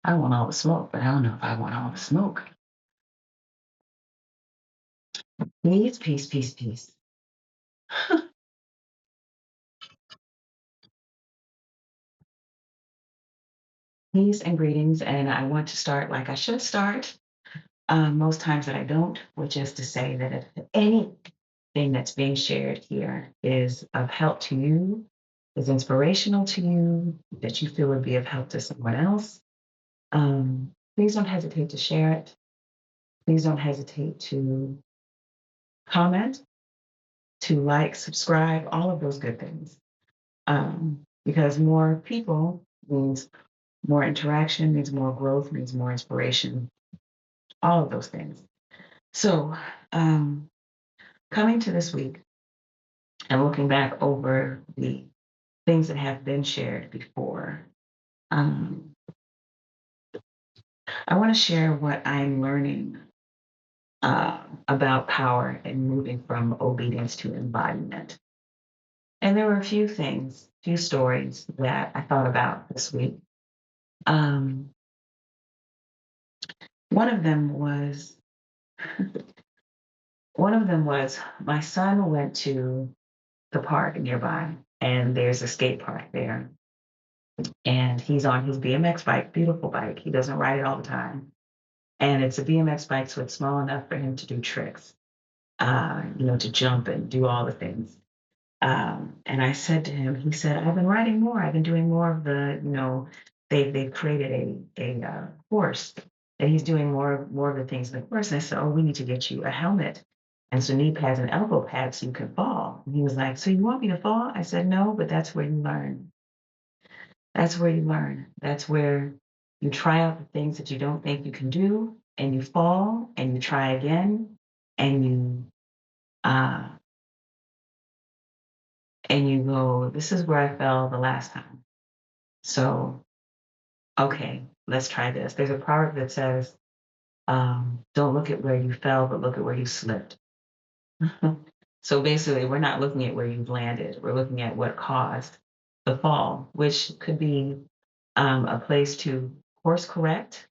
I want all the smoke, but I don't know if I want all the smoke. Peace, peace, peace, peace. Peace and greetings. And I want to start like I should start, most times that I don't, which is to say that if anything that's being shared here is of help to you, is inspirational to you, that you feel would be of help to someone else, please don't hesitate to share it. Please don't hesitate to comment, to like, subscribe, all of those good things. Because more people means more interaction, means more growth, means more inspiration, all of those things. So, um, coming to this week and looking back over the things that have been shared before, um, I want to share what I'm learning about power and moving from obedience to embodiment. And there were a few things, few stories that I thought about this week. Um, one of them was One of them was my son went to the park nearby, and there's a skate park there. And he's on his BMX bike, beautiful bike. He doesn't ride it all the time. And it's a BMX bike, so it's small enough for him to do tricks, to jump and do all the things. And I said to him, he said, I've been riding more. I've been doing more of they've created a course and he's doing more of the things in the course. And I said, oh, we need to get you a helmet and some knee pads and elbow pads so you can fall. And he was like, so you want me to fall? I said, no, but that's where you learn. That's where you learn. That's where you try out the things that you don't think you can do and you fall and you try again and uh, you go, this is where I fell the last time. So, okay, let's try this. There's a proverb that says, don't look at where you fell, but look at where you slipped. So basically, we're not looking at where you've landed. We're looking at what caused the fall, which could be a place to course correct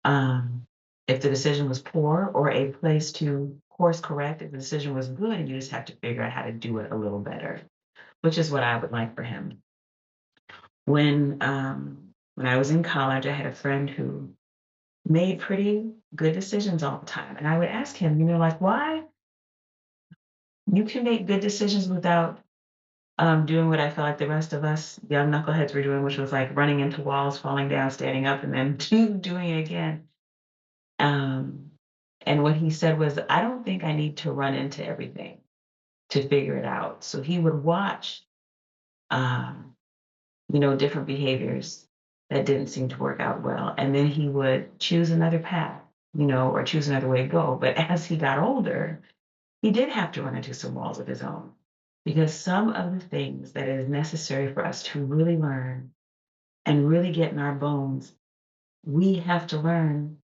if the decision was poor, or a place to course correct if the decision was good, and you just have to figure out how to do it a little better, which is what I would like for him. When I was in college, I had a friend who made pretty good decisions all the time, and I would ask him, like, why you can make good decisions without doing what I feel like the rest of us young knuckleheads were doing, which was like running into walls, falling down, standing up, and then doing it again. Um, and what he said was, I don't think I need to run into everything to figure it out. So he would watch um, different behaviors that didn't seem to work out well. And then he would choose another path, or choose another way to go. But as he got older, he did have to run into some walls of his own because some of the things that is necessary for us to really learn and really get in our bones, we have to learn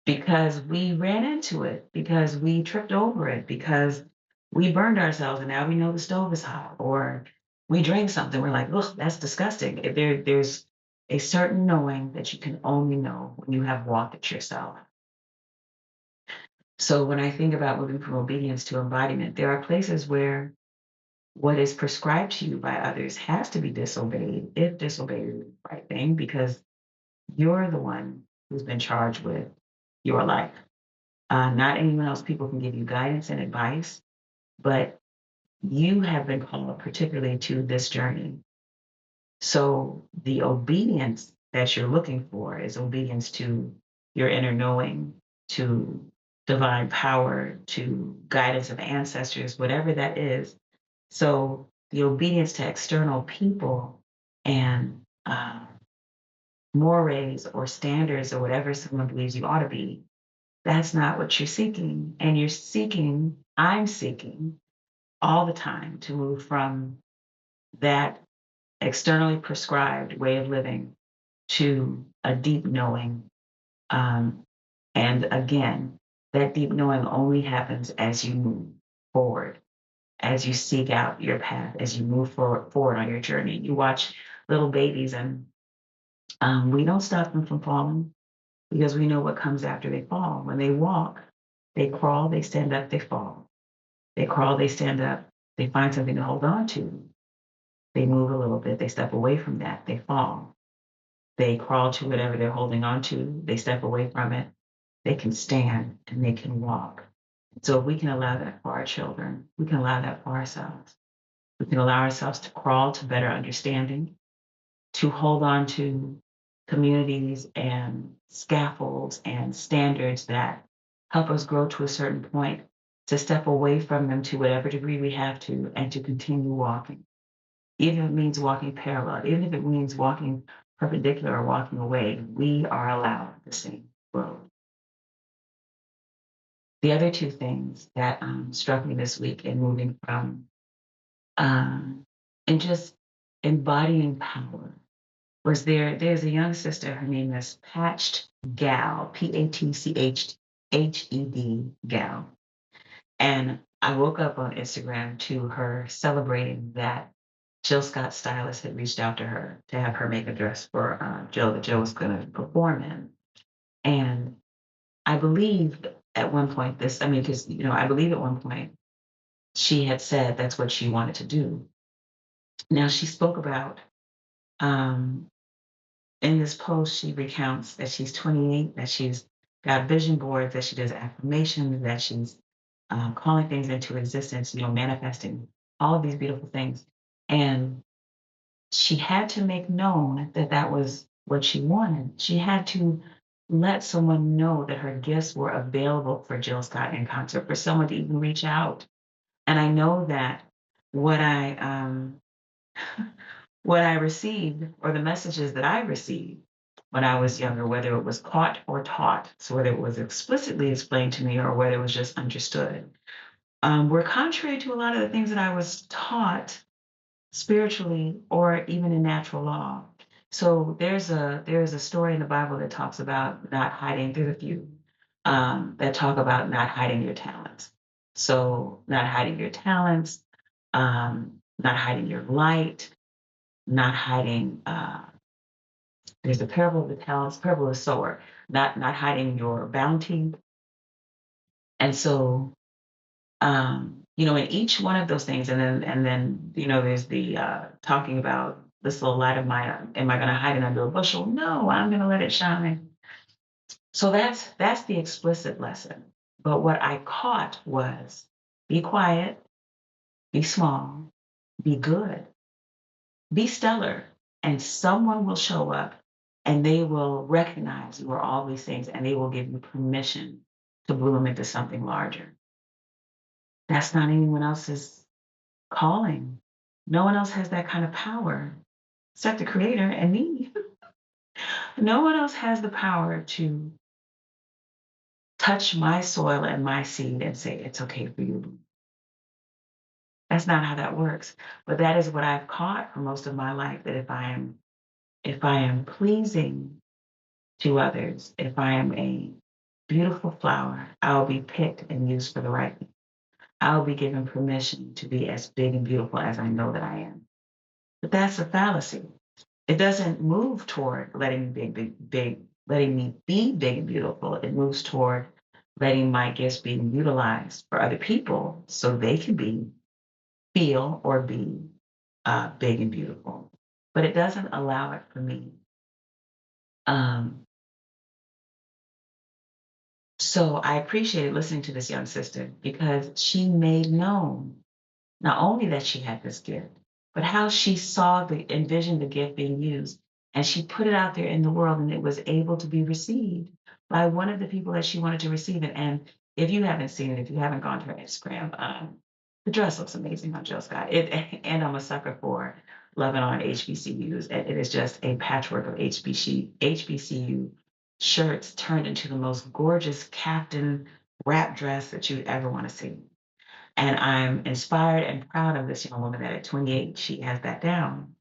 because we ran into it, because we tripped over it, because we burned ourselves and now we know the stove is hot, or we drank something, we're like, "Ugh, that's disgusting." There's a certain knowing that you can only know when you have walked it yourself. So when I think about moving from obedience to embodiment, there are places where what is prescribed to you by others has to be disobeyed if disobeyed is the right thing, because you're the one who's been charged with your life. Not anyone else. People can give you guidance and advice, but you have been called particularly to this journey. So the obedience that you're looking for is obedience to your inner knowing, to divine power, to guidance of ancestors, whatever that is. So the obedience to external people and mores or standards or whatever someone believes you ought to be, that's not what you're seeking. And I'm seeking all the time to move from that externally prescribed way of living to a deep knowing. Um, and again, that deep knowing only happens as you move forward, as you seek out your path, as you move forward on your journey. You watch little babies and We don't stop them from falling because we know what comes after they fall. When they walk, they crawl, they stand up, they fall. They crawl, they stand up, they find something to hold on to. They move a little bit, they step away from that, they fall. They crawl to whatever they're holding on to, they step away from it, they can stand and they can walk. So if we can allow that for our children, we can allow that for ourselves. We can allow ourselves to crawl to better understanding, to hold on to communities and scaffolds and standards that help us grow to a certain point, to step away from them to whatever degree we have to, and to continue walking. Even if it means walking parallel, even if it means walking perpendicular or walking away, we are allowed the same road. The other two things that struck me this week in moving from um, and just embodying power was there's a young sister, her name is Patched Gal, Patched Gal. And I woke up on Instagram to her celebrating that Jill Scott stylist had reached out to her to have her make a dress for Jill that Jill was going to perform in. And I believe at one point this, I mean, because, I believe at one point she had said that's what she wanted to do. Now she spoke about um, in this post, she recounts that she's 28, that she's got vision boards, that she does affirmations, that she's calling things into existence, manifesting all of these beautiful things. And she had to make known that that was what she wanted. She had to let someone know that her gifts were available for Jill Scott in concert, for someone to even reach out. And I know that what I what I received, or the messages that I received when I was younger, whether it was caught or taught, so whether it was explicitly explained to me or whether it was just understood, were contrary to a lot of the things that I was taught spiritually or even in natural law. So there's a story in the Bible that talks about not hiding. There's a few that talk about not hiding your talents. So not hiding your talents, not hiding your light, not hiding. There's the parable of the talents, parable of the sower, not hiding your bounty. And so, in each one of those things, and then there's the talking about this little light of mine. Am I going to hide it under a bushel? No, I'm going to let it shine. So that's the explicit lesson. But what I caught was be quiet, be small, be good, be stellar, and someone will show up and they will recognize you are all these things and they will give you permission to bloom into something larger. That's not anyone else's calling. No one else has that kind of power except the creator and me. No one else has the power to touch my soil and my seed and say, it's okay for you. That's not how that works. But that is what I've caught for most of my life, that if I am pleasing to others, if I am a beautiful flower, I'll be picked and used for the right. I'll be given permission to be as big and beautiful as I know that I am. But that's a fallacy. It doesn't move toward letting me letting me be big and beautiful. It moves toward letting my gifts being utilized for other people so they can feel or be big and beautiful. But it doesn't allow it for me. Um, So I appreciated listening to this young sister because she made known not only that she had this gift, but how she envisioned the gift being used. And she put it out there in the world and it was able to be received by one of the people that she wanted to receive it. And if you haven't seen it, if you haven't gone to her Instagram, the dress looks amazing on Jill Scott. And I'm a sucker for loving on HBCUs. And it is just a patchwork of HBCU shirts turned into the most gorgeous captain wrap dress that you'd ever want to see. And I'm inspired and proud of this young woman that at 28, she has that down,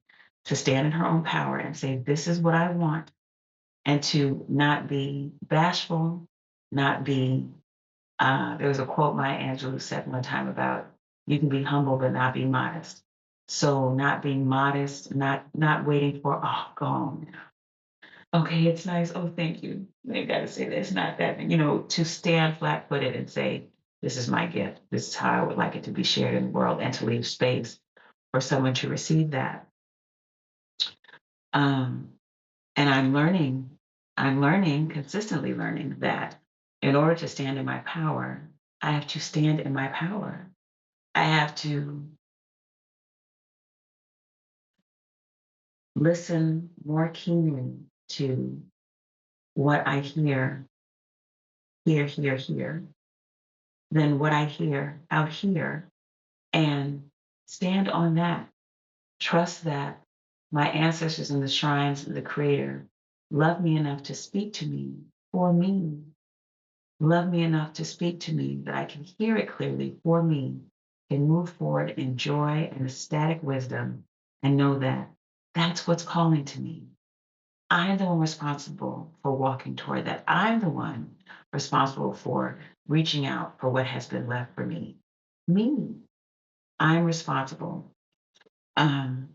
to stand in her own power and say, this is what I want. And to not be bashful, not be, there was a quote Maya Angelou said one time about, you can be humble, but not be modest. So not being modest, not waiting for, oh, go on. Okay, it's nice. Oh, thank you. Maybe I gotta say that it's not that, to stand flat footed and say, this is my gift. This is how I would like it to be shared in the world and to leave space for someone to receive that. Um, and I'm learning, consistently learning that in order to stand in my power, I have to stand in my power. I have to listen more keenly to what I hear, than what I hear out here, and stand on that. Trust that my ancestors in the shrines of the Creator love me enough to speak to me for me, love me enough to speak to me that I can hear it clearly for me, can move forward in joy and ecstatic wisdom, and know that that's what's calling to me. I'm the one responsible for walking toward that. I'm the one responsible for reaching out for what has been left for me. Me. I'm responsible. Um,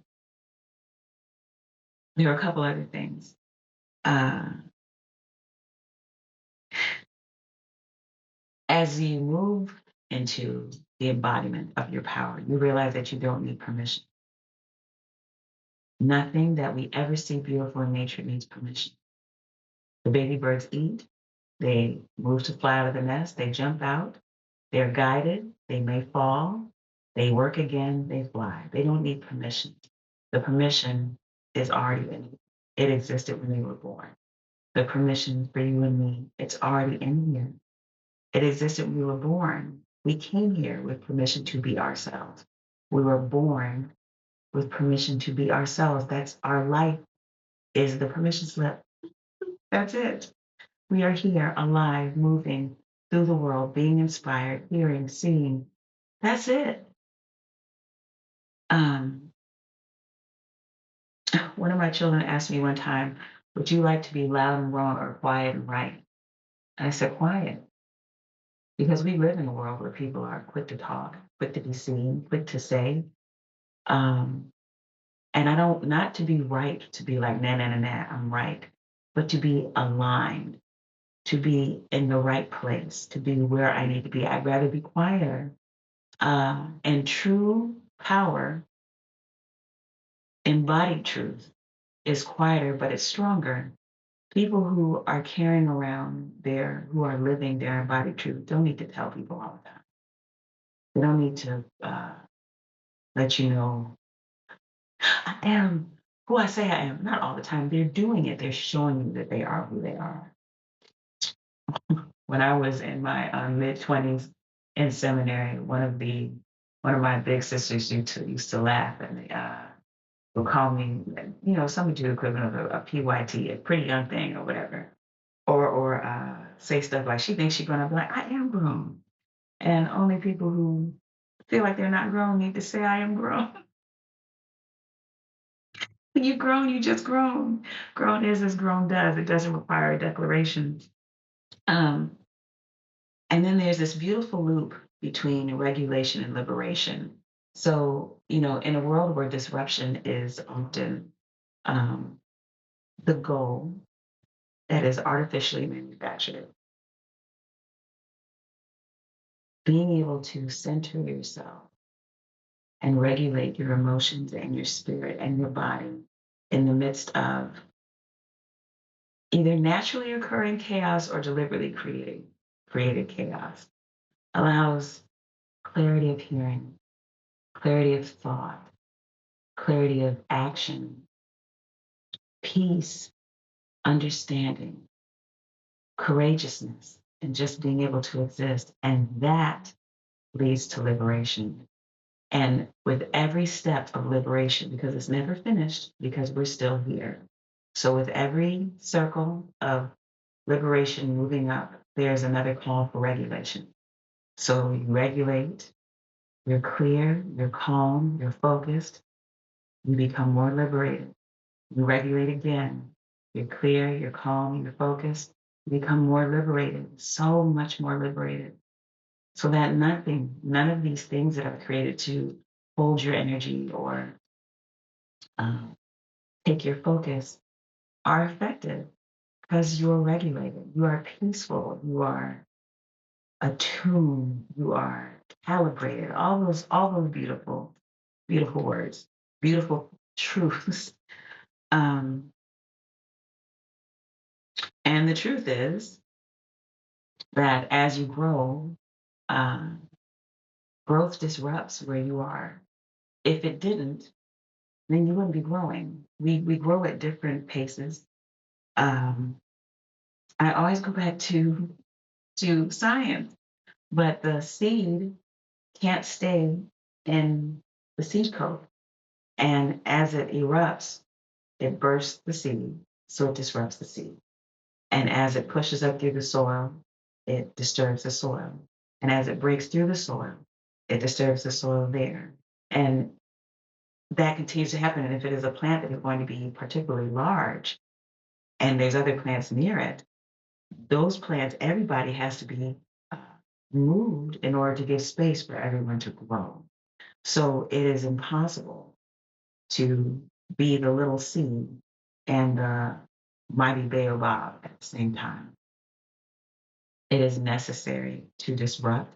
there are a couple other things. Uh, as you move into the embodiment of your power, you realize that you don't need permission. Nothing that we ever see beautiful in nature needs permission. The baby birds eat, they move to fly out of the nest, they jump out, they're guided, they may fall, they work again, they fly. They don't need permission. The permission is already in you. It existed when they were born. The permission for you and me, it's already in here. It existed when we were born. We came here with permission to be ourselves. We were born with permission to be ourselves. That's our life, is the permission slip. That's it. We are here, alive, moving through the world, being inspired, hearing, seeing. That's it. Um, one of my children asked me one time, would you like to be loud and wrong or quiet and right? And I said, quiet, because we live in a world where people are quick to talk, quick to be seen, quick to say. Um, and I don't, not to be right, to be like, nah, nah, nah, nah, I'm right, but to be aligned, to be in the right place, to be where I need to be. I'd rather be quieter. And true power, embodied truth, is quieter, but it's stronger. People who are carrying around who are living their embodied truth don't need to tell people all the time. They don't need to let you know, I am who I say I am. Not all the time. They're doing it. They're showing you that they are who they are. When I was in my mid 20s in seminary, one of my big sisters used to laugh and would call me, some would do the equivalent of a PYT, a pretty young thing or whatever, or say stuff like she thinks she's gonna be like, I am grown, and only people who feel like they're not grown need to say I am grown. When you grown, you just grown. Grown is as grown does. It doesn't require a declaration. Um, and then there's this beautiful loop between regulation and liberation. So, in a world where disruption is often um, the goal that is artificially manufactured, being able to center yourself and regulate your emotions and your spirit and your body in the midst of either naturally occurring chaos or deliberately created chaos allows clarity of hearing, clarity of thought, clarity of action, peace, understanding, courageousness, and just being able to exist. And that leads to liberation. And with every step of liberation, because it's never finished, because we're still here. So with every circle of liberation moving up, there's another call for regulation. So you regulate, you're clear, you're calm, you're focused, you become more liberated. You regulate again. You're clear, you're calm, you're focused, you become more liberated, so much more liberated. So that none of these things that are created to hold your energy or um, take your focus are effective because you're regulated, you are peaceful, you are attuned, you are calibrated. All those beautiful, beautiful words, beautiful truths. Um, and the truth is that as you grow, um, growth disrupts where you are. If it didn't, then you wouldn't be growing. We grow at different paces. Um, I always go back to science, but the seed can't stay in the seed coat, and as it erupts, it bursts the seed, so it disrupts the seed. And as it pushes up through the soil, it disturbs the soil. And as it breaks through the soil, it disturbs the soil there. And that continues to happen. And if it is a plant that is going to be particularly large and there's other plants near it, those plants, everybody has to be uh, moved in order to give space for everyone to grow. So it is impossible to be the little seed and the mighty baobab at the same time. It is necessary to disrupt.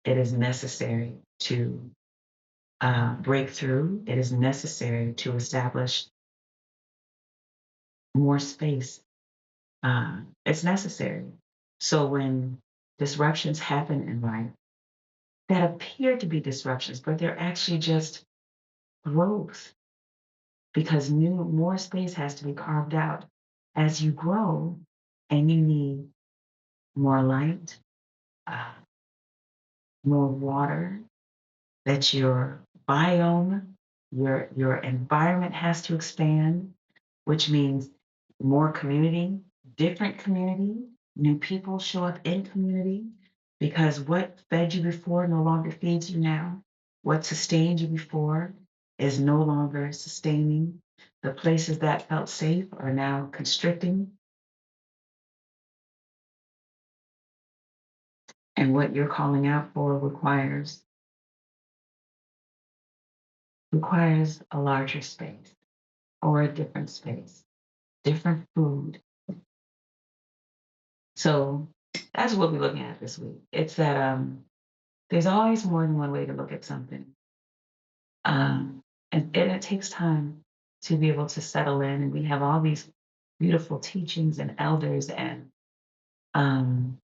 It is necessary to break through. It is necessary to establish more space. It's necessary. So when disruptions happen in life that appear to be disruptions, but they're actually just growth because more space has to be carved out as you grow and you need more light, uh, more water, that your biome, your environment has to expand, which means more community, different community, new people show up in community because what fed you before no longer feeds you now. What sustained you before is no longer sustaining. The places that felt safe are now constricting. And what you're calling out for requires a larger space or a different space, different food. So that's what we're looking at this week. It's that there's always more than one way to look at something. And it takes time to be able to settle in. And we have all these beautiful teachings and elders and um,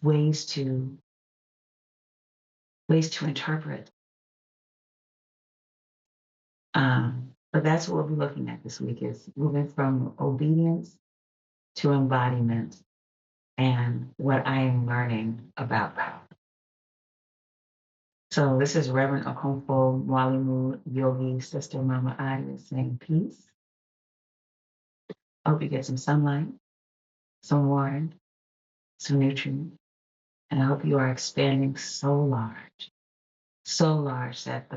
ways to interpret. But that's what we'll be looking at this week is moving from obedience to embodiment and what I am learning about power. So this is Reverend Okomfo Mwalimu Yogi Sister Mama Adi saying peace. I hope you get some sunlight, some water, some nutrients, and I hope you are expanding so large that the